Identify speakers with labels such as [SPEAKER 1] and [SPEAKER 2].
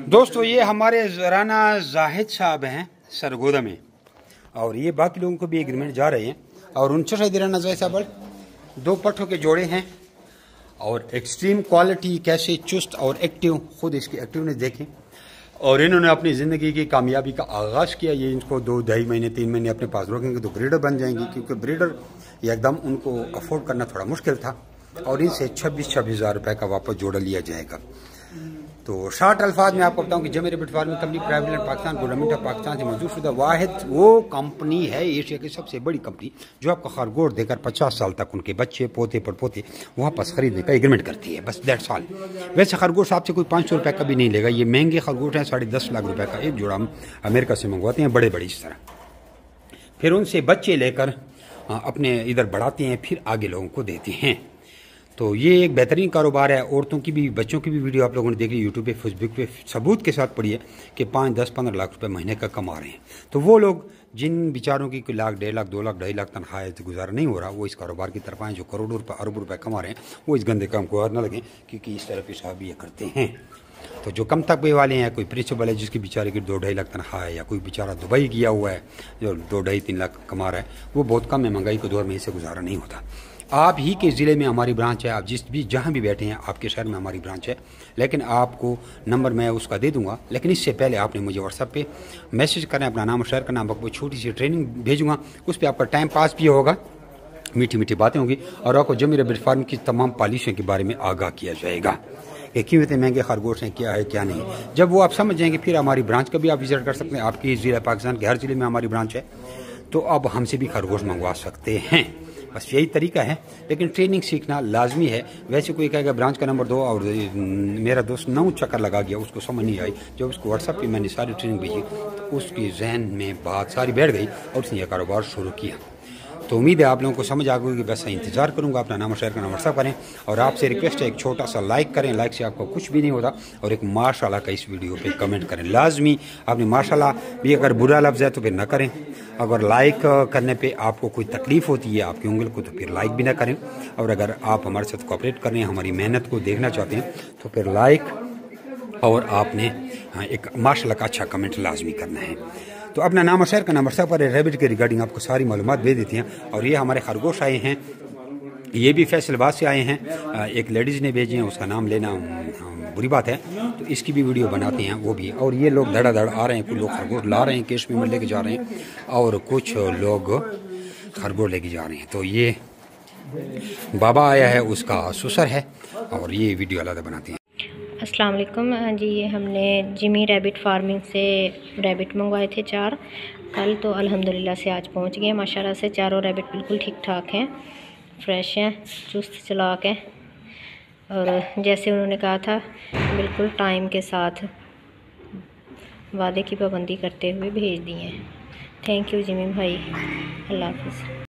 [SPEAKER 1] दोस्तों ये हमारे राना जाहिद साहब हैं सरगोदा में, और ये बाकी लोगों को भी एग्रीमेंट जा रहे हैं। और उनसे राना जाहिद साहब 2 पट्ठों के जोड़े हैं और एक्सट्रीम क्वालिटी, कैसे चुस्त और एक्टिव, खुद इसकी एक्टिवनेस देखें। और इन्होंने अपनी ज़िंदगी की कामयाबी का आगाज़ किया। ये इनको 2-2.5 महीने 3 महीने अपने पास रखेंगे तो ब्रीडर बन जाएंगी, क्योंकि ब्रीडर एकदम उनको अफोर्ड करना थोड़ा मुश्किल था। और इनसे 26-26 हज़ार रुपये का वापस जोड़ा लिया जाएगा। तो शार्ट अल्फाज में आपको बताऊं कि जमी rabbit farming company private limited Pakistan government of Pakistan से मंजूर शुदा वाहिद वो कंपनी है, एशिया की सबसे बड़ी कंपनी, जो आपको खरगोश देकर 50 साल तक उनके बच्चे पोते पड़पोते वापस खरीदने का एग्रीमेंट करती है। बस दैट्स ऑल। वैसे खरगोश आपसे कोई 500 रुपये का भी नहीं लेगा। ये महंगे खरगोश हैं, 10.5 लाख रुपये का एक जोड़ा हम अमेरिका से मंगवाते हैं, बड़े बड़े इस तरह। फिर उनसे बच्चे लेकर अपने इधर बढ़ाते हैं, फिर आगे लोगों को देते हैं। तो ये एक बेहतरीन कारोबार है। औरतों की भी, बच्चों की भी वीडियो आप लोगों ने देख ली यूट्यूब पे, फेसबुक पे, सबूत के साथ पड़ी है कि 5, 10, 15 लाख रुपए महीने का कमा रहे हैं। तो वो लोग जिन बेचारों की 1 लाख, 1.5 लाख, 2 लाख, 2.5 लाख तनख्वाह से गुजारा नहीं हो रहा, वो इस कारोबार की तरफ आएँ। जो करोड़ों रुपये, अरबों रुपये कमा रहे हैं, वो इस गंदे काम को न लगें, क्योंकि इस तरह के साहब ये करते हैं। तो जो कम तबके वाले हैं, कोई प्रिंसिपल है जिसकी बेचारे की 2-2.5 लाख तनख्वाह है, या कोई बेचारा दुबई गया हुआ है जो 2-2.5-3 लाख कमा रहा है, वो बहुत कम है। महंगाई के दौर में इसे गुजारा नहीं होता। आप ही के ज़िले में हमारी ब्रांच है, आप जहाँ भी बैठे हैं, आपके शहर में हमारी ब्रांच है। लेकिन आपको नंबर मैं उसका दे दूंगा, लेकिन इससे पहले आपने मुझे व्हाट्सएप पे मैसेज करना है, अपना नाम शेयर करना, आपको छोटी सी ट्रेनिंग भेजूंगा। उस पर आपका टाइम पास भी होगा, मीठी मीठी बातें होंगी, और आपको जमी रैबिट फार्म की तमाम पॉलिसियों के बारे में आगाह किया जाएगा कि क्यों इतने महंगे खरगोश हैं, क्या है क्या नहीं। जब वो आप समझ जाएंगे, फिर हमारी ब्रांच का भी आप विजिट कर सकते हैं। आपकी ज़िला पाकिस्तान के हर ज़िले में हमारी ब्रांच है, तो अब हमसे भी खरगोश मंगवा सकते हैं। बस यही तरीका है, लेकिन ट्रेनिंग सीखना लाजमी है। वैसे कोई कहेगा ब्रांच का नंबर दो, और मेरा दोस्त 9 चक्कर लगा गया, उसको समझ नहीं आई। जब उसको व्हाट्सएप पे मैंने सारी ट्रेनिंग भेजी तो उसकी जहन में बात सारी बैठ गई और उसने यह कारोबार शुरू किया। तो उम्मीद है आप लोगों को समझ आ गई। बस इंतजार करूंगा। अपना नाम शेयर करना, व्हाट्सएप करें, और आपसे रिक्वेस्ट है एक छोटा सा लाइक करें। लाइक से आपको कुछ भी नहीं होता। और एक माशाल्लाह का इस वीडियो पे कमेंट करें लाजमी। आपने माशाल्लाह भी अगर बुरा लफ्ज़ है तो फिर ना करें। अगर लाइक करने पे आपको कोई तकलीफ़ होती है आपकी उंगल को, तो फिर लाइक भी ना करें। और अगर आप हमारे साथ कोऑपरेट कर रहे हैं, हमारी मेहनत को देखना चाहते हैं, तो फिर लाइक और आपने एक माशाल्लाह का अच्छा कमेंट लाजमी करना है। तो अपना नाम शेयर करना, व्हाट्सएप पर रैबिट के रिगार्डिंग आपको सारी मालूमात भेज देती हैं। और ये हमारे खरगोश आए हैं, ये भी फैसलाबाद से आए हैं। एक लेडीज़ ने भेजे हैं, उसका नाम लेना बुरी बात है, तो इसकी भी वीडियो बनाते हैं वो भी। और ये लोग धड़ाधड़ आ रहे हैं, कुछ लोग खरगोश ला रहे हैं, केश में लेके जा रहे हैं, और कुछ लोग खरगोश लेके जा रहे हैं। तो ये बाबा आया है, उसका ससुर है, और ये वीडियो अलग बनाते हैं।
[SPEAKER 2] अस्सलाम वालेकुम जी। ये हमने जिमी रैबिट फार्मिंग से रैबिट मंगवाए थे 4 कल, तो अल्हम्दुलिल्लाह से आज पहुंच गए। माशाल्लाह से चारों रैबिट बिल्कुल ठीक ठाक हैं, फ्रेश हैं, चुस्त चलाक हैं, और जैसे उन्होंने कहा था बिल्कुल टाइम के साथ वादे की पाबंदी करते हुए भेज दिए हैं। थैंक यू जिमी भाई, अल्लाह हाफ़िज़।